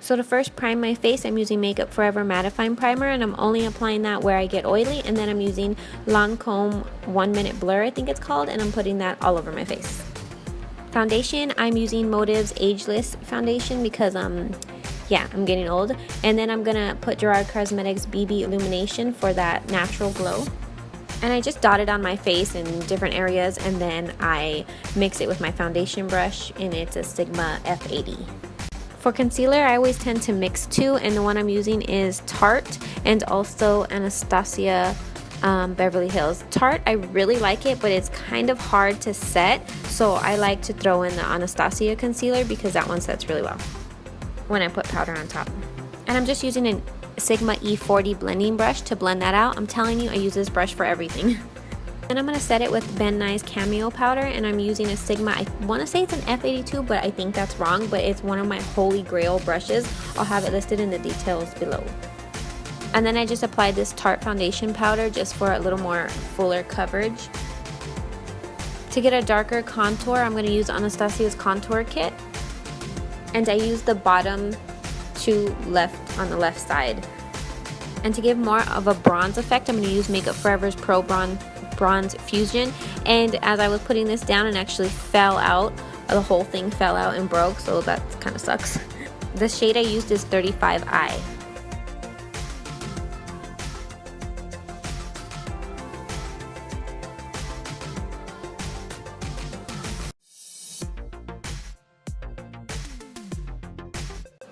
So to first prime my face, I'm using Makeup Forever mattifying primer, and I'm only applying that where I get oily, and then I'm using Lancome 1 Minute Blur, I think it's called, and I'm putting that all over my face. Foundation, I'm using Motive's Ageless foundation because yeah, I'm getting old. And then I'm gonna put Gerard Cosmetics BB Illumination for that natural glow. And I just dot it on my face in different areas, and then I mix it with my foundation brush, and it's a Sigma F80. For concealer, I always tend to mix two, and the one I'm using is Tarte and also Anastasia Beverly Hills. Tarte, I really like it, but it's kind of hard to set, so I like to throw in the Anastasia concealer because that one sets really well when I put powder on top. And I'm just using a Sigma E40 blending brush to blend that out. I'm telling you, I use this brush for everything. And I'm going to set it with Ben Nye's Cameo powder, and I'm using a Sigma, I want to say it's an F82, but I think that's wrong, but it's one of my holy grail brushes. I'll have it listed in the details below. And then I just applied this Tarte foundation powder just for a little more fuller coverage. To get a darker contour, I'm going to use Anastasia's contour kit, and I use the bottom two left on the left side. And to give more of a bronze effect, I'm going to use Makeup Forever's Pro Bronze Fusion. And as I was putting this down, it actually fell out. The whole thing fell out and broke, so that kind of sucks. The shade I used is 35i.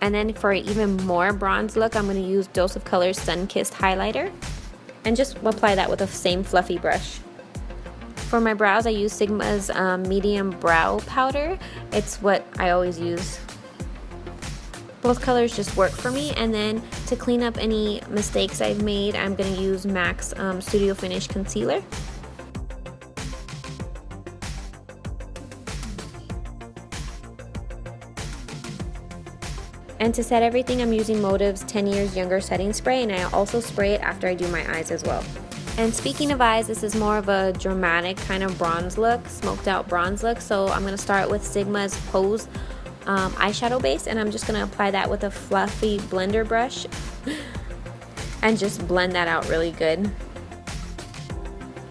And then for an even more bronze look, I'm going to use Dose of Color's Sunkissed highlighter and just apply that with the same fluffy brush. For my brows, I use Sigma's medium brow powder. It's what I always use. Both colors just work for me. And then to clean up any mistakes I've made, I'm going to use MAC's Studio Finish Concealer. And to set everything, I'm using Motive's 10 Years Younger setting spray, and I also spray it after I do my eyes as well. And speaking of eyes, this is more of a dramatic kind of bronze look, smoked out bronze look. So I'm going to start with Sigma's Pose eyeshadow base, and I'm just going to apply that with a fluffy blender brush and just blend that out really good.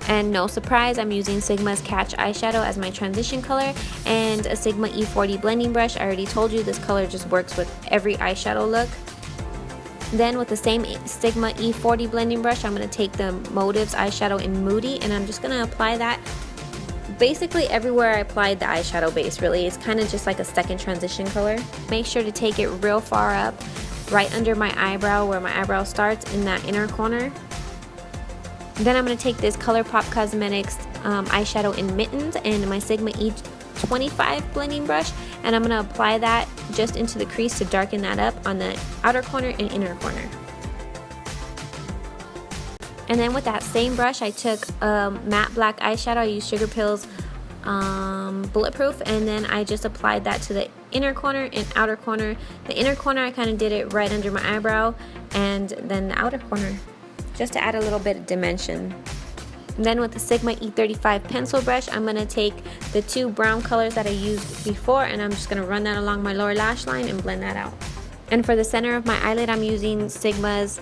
And no surprise, I'm using Sigma's Catch eyeshadow as my transition color and a Sigma E40 blending brush. I already told you this color just works with every eyeshadow look. Then with the same Sigma E40 blending brush, I'm going to take the Motive's eyeshadow in Moody, and I'm just going to apply that basically everywhere I applied the eyeshadow base. Really, it's kind of just like a second transition color. Make sure to take it real far up, right under my eyebrow where my eyebrow starts in that inner corner. Then I'm going to take this ColourPop Cosmetics eyeshadow in Mittens and my Sigma E25 blending brush, and I'm going to apply that just into the crease to darken that up on the outer corner and inner corner. And then with that same brush, I took matte black eyeshadow. I used Sugar Pill's Bulletproof, and then I just applied that to the inner corner and outer corner. The inner corner, I kind of did it right under my eyebrow, and then the outer corner, just to add a little bit of dimension. And then with the Sigma E35 pencil brush, I'm going to take the two brown colors that I used before, and I'm just going to run that along my lower lash line and blend that out. And for the center of my eyelid, I'm using Sigma's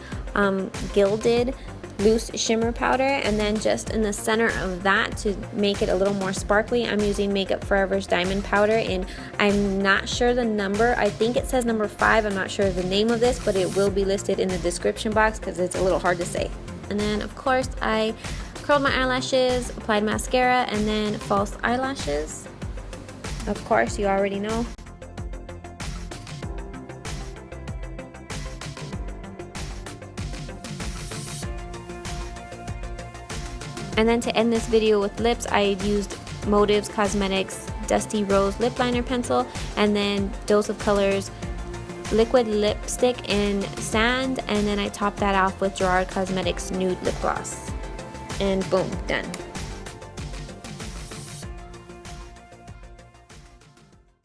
Gilded Loose Shimmer Powder, and then just in the center of that, to make it a little more sparkly, I'm using Makeup Forever's Diamond Powder, and I'm not sure the number. I think it says number 5. I'm not sure the name of this, but it will be listed in the description box because it's a little hard to say. And then of course I curled my eyelashes, applied mascara, and then false eyelashes. Of course, you already know. And then to end this video with lips, I used Motive's Cosmetics Dusty Rose Lip Liner Pencil, and then Dose of Colors Liquid Lipstick in Sand, and then I topped that off with Gerard Cosmetics Nude Lip Gloss. And boom, done.